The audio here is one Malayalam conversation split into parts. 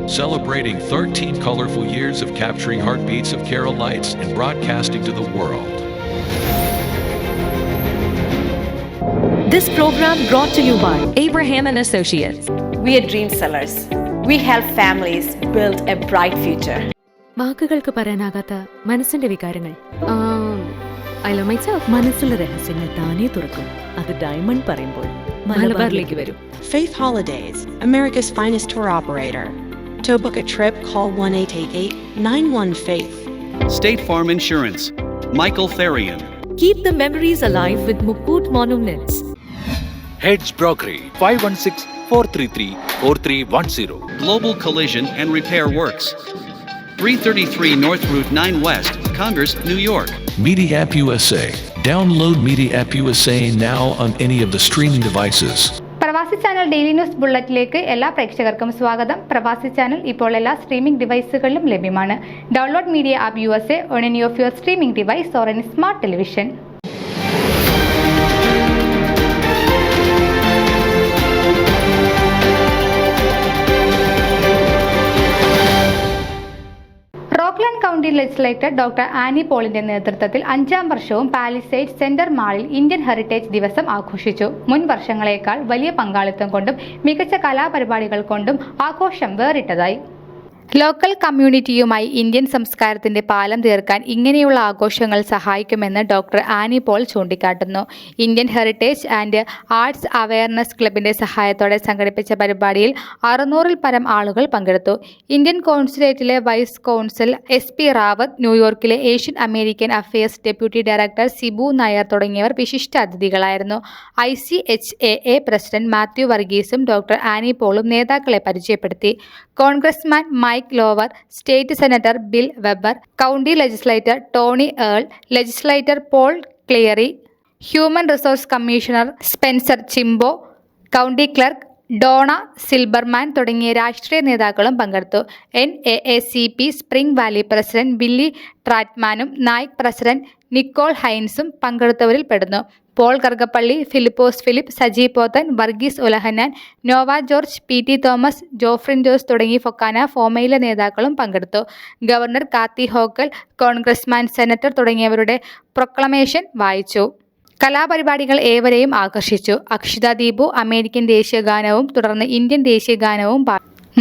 celebrating 13 colorful years of capturing heartbeats of Keralites and broadcasting to the world. This program brought to you by Abraham and Associates. We are dream sellers. We help families build a bright future. വാക്കുകൾക്ക് പറയാനാകാത്ത മനസ്സിന്റെ വികാരങ്ങൾ. I love myself. മനസ്സിലെ രഹസ്യങ്ങൾ താനേ തുറക്കും. അത് ഡയമണ്ട് പറയുമ്പോൾ മലബാറിലേക്ക് വരും. Faith Holidays, America's finest tour operator. To book a trip, call 1-888-91-FAITH. State Farm Insurance, Michael Therian. Keep the memories alive with Mukut Monuments. Heads Brokery 516-433-4310. Global Collision and Repair Works, 333 North Route 9 West, Congress, New York. Media App USA. Download Media App USA now on any of the streaming devices. പ്രവാസി ചാനൽ ഡെയിലി ന്യൂസ് ബുള്ളറ്റിലേക്ക് എല്ലാ പ്രേക്ഷകർക്കും സ്വാഗതം. പ്രവാസി ചാനൽ ഇപ്പോൾ എല്ലാ സ്ട്രീമിംഗ് ഡിവൈസുകളിലും ലഭ്യമാണ്. Download media app USA on any of your streaming device or any smart television. Rockland county legislator doctor Annie പോളിന്റെ നേതൃത്വത്തിൽ 5ാം വർഷവും പാലിസേഡ് സെന്റർ മാളിൽ ഇന്ത്യൻ ഹെറിറ്റേജ് ദിവസം ആഘോഷിച്ചു. മുൻ വർഷങ്ങളേക്കാൾ വലിയ പങ്കാളിത്തം കൊണ്ടും മികച്ച കലാപരിപാടികൾ കൊണ്ടും ആഘോഷം വേറിട്ടതായി. ലോക്കൽ കമ്മ്യൂണിറ്റിയുമായി ഇന്ത്യൻ സംസ്കാരത്തിന്റെ പാലം തീർക്കാൻ ഇങ്ങനെയുള്ള ആഘോഷങ്ങൾ സഹായിക്കുമെന്ന് ഡോക്ടർ ആനി പോൾ ചൂണ്ടിക്കാട്ടുന്നു. Indian heritage and arts awareness ക്ലബിന്റെ സഹായത്തോടെ സംഘടിപ്പിച്ച പരിപാടിയിൽ 600-ൽ പരം ആളുകൾ പങ്കെടുത്തു. ഇന്ത്യൻ കോൺസുലേറ്റിലെ വൈസ് കോൺസൽ SP റാവത്ത്, ന്യൂയോർക്കിലെ Asian American affairs deputy director Sibu Nair തുടങ്ങിയവർ വിശിഷ്ട അതിഥികളായിരുന്നു. ICHAA പ്രസിഡന്റ് മാത്യു വർഗീസും ഡോക്ടർ ആനി പോളും നേതാക്കളെ പരിചയപ്പെടുത്തി. Congressman Mike Lawler, state senator Bill Weber, county legislator Toni Earl, legislator Paul Cleary, human resource commissioner Spencer Chimbo, county clerk Donna സിൽബർമാൻ തുടങ്ങിയ രാഷ്ട്രീയ നേതാക്കളും പങ്കെടുത്തു. NAACP Spring Valley president Billy ട്രാറ്റ്മാനും നായിക് പ്രസിഡന്റ് നിക്കോൾ ഹൈൻസും പങ്കെടുത്തവരിൽ പെടുന്നു. പോൾ കറുകപ്പള്ളി, ഫിലിപ്പോസ് ഫിലിപ്പ്, സജി പോത്തൻ, വർഗീസ് ഉലഹന്നാൻ, നോവ ജോർജ്, PT തോമസ്, ജോഫ്രിൻ ജോസ് തുടങ്ങി ഫൊക്കാന ഫോമയിലെ നേതാക്കളും പങ്കെടുത്തു. Governor Kathy Hochul, congressman, senator തുടങ്ങിയവരുടെ പ്രൊക്ലമേഷൻ വായിച്ചു. കലാപരിപാടികൾ ഏവരെയും ആകർഷിച്ചു. അക്ഷിത ദീപു അമേരിക്കൻ ദേശീയ ഗാനവും തുടർന്ന് ഇന്ത്യൻ ദേശീയ ഗാനവും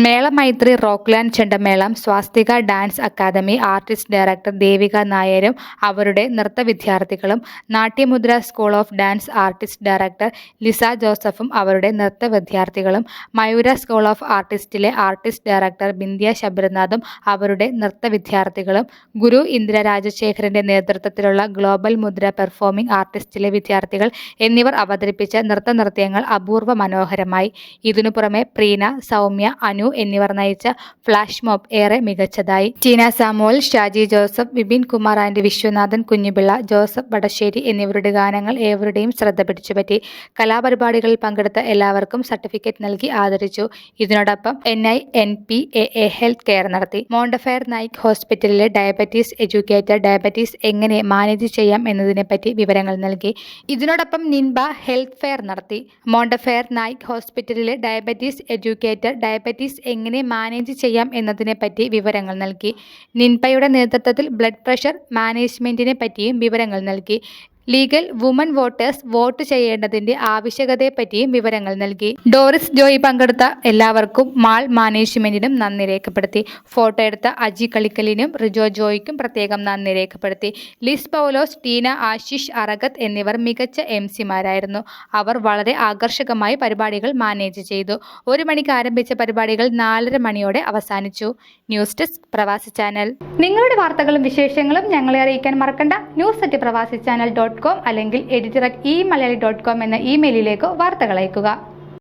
മേളമൈത്രി റോക്ക്ലാൻഡ് ചെണ്ടമേളം, Swastika dance academy artist director Devika നായരും അവരുടെ നൃത്ത വിദ്യാർത്ഥികളും, Natyamudra school of dance artist director Lisa ജോസഫും അവരുടെ നൃത്ത വിദ്യാർത്ഥികളും, മയൂര സ്കൂൾ ഓഫ് ആർട്ടിസ്റ്റിലെ ആർട്ടിസ്റ്റ് ഡയറക്ടർ ബിന്ദിയ ശബരിനാഥും അവരുടെ നൃത്ത വിദ്യാർത്ഥികളും, ഗുരു ഇന്ദിര രാജശേഖരന്റെ നേതൃത്വത്തിലുള്ള ഗ്ലോബൽ മുദ്ര പെർഫോമിംഗ് ആർട്ടിസ്റ്റിലെ വിദ്യാർത്ഥികൾ എന്നിവർ അവതരിപ്പിച്ച നൃത്തനൃത്യങ്ങൾ അപൂർവ മനോഹരമായി. ഇതിനു പുറമെ പ്രീന, സൗമ്യ, അനു എന്നിവർ നയിച്ച ഫ്ലാഷ് മോബ് ഏറെ മികച്ചതായി. ടീന സാമുവൽ, ഷാജി ജോസഫ്, വിപിൻ കുമാർ ആൻഡ് വിശ്വനാഥൻ കുഞ്ഞുപിള്ള, ജോസഫ് വടശ്ശേരി എന്നിവരുടെ ഗാനങ്ങൾ ഏവരുടെയും ശ്രദ്ധ പിടിച്ചുപറ്റി. കലാപരിപാടികളിൽ പങ്കെടുത്ത എല്ലാവർക്കും സർട്ടിഫിക്കറ്റ് നൽകി ആദരിച്ചു. ഇതിനോടൊപ്പം NINPAA ഹെൽത്ത് കെയർ നടത്തി. മോണ്ടഫെയർ നായിക് ഹോസ്പിറ്റലിലെ ഡയബറ്റീസ് എഡ്യൂക്കേറ്റർ ഡയബറ്റീസ് എങ്ങനെ മാനേജ് ചെയ്യാം എന്നതിനെപ്പറ്റി വിവരങ്ങൾ നൽകി. ഇതിനോടൊപ്പം നിൻബ ഹെൽത്ത് ഫെയർ നടത്തി. മോണ്ടഫെയർ നായിക് ഹോസ്പിറ്റലിലെ ഡയബറ്റീസ് എഡ്യൂക്കേറ്റർ ഡയബറ്റീസ് എങ്ങനെ മാനേജ് ചെയ്യാം എന്നതിനെ പറ്റി വിവരങ്ങൾ നൽകി. നിൻപയുടെ നേതൃത്വത്തിൽ ബ്ലഡ് പ്രഷർ മാനേജ്മെന്റിനെ പറ്റിയും വിവരങ്ങൾ നൽകി. ലീഗൽ വുമൺ വോട്ടേഴ്സ് വോട്ട് ചെയ്യേണ്ടതിന്റെ ആവശ്യകതയെപ്പറ്റിയും വിവരങ്ങൾ നൽകി. ഡോറിസ് ജോയി പങ്കെടുത്ത എല്ലാവർക്കും മാൾ മാനേജ്മെന്റിനും നന്ദി രേഖപ്പെടുത്തി. ഫോട്ടോ എടുത്ത അജി കളിക്കലിനും റിജോ ജോയിക്കും പ്രത്യേകം നന്ദി രേഖപ്പെടുത്തി. ലിസ് പൗലോസ്, ടീന, ആശിഷ് അറഗത്ത് എന്നിവർ മികച്ച MC-മാരായിരുന്നു. അവർ വളരെ ആകർഷകമായി പരിപാടികൾ മാനേജ് ചെയ്തു. 1 മണിക്ക് ആരംഭിച്ച പരിപാടികൾ 4:30 മണിയോടെ അവസാനിച്ചു. ന്യൂസ് ഡെസ്ക് പ്രവാസി ചാനൽ. നിങ്ങളുടെ വാർത്തകളും വിശേഷങ്ങളും ഞങ്ങളെ അറിയിക്കാൻ മറക്കണ്ട. news@pravasichannel.com അല്ലെങ്കിൽ editor@eMalayali.com എന്ന ഇമെയിലിലേക്ക് വാർത്തകൾ അയക്കുക.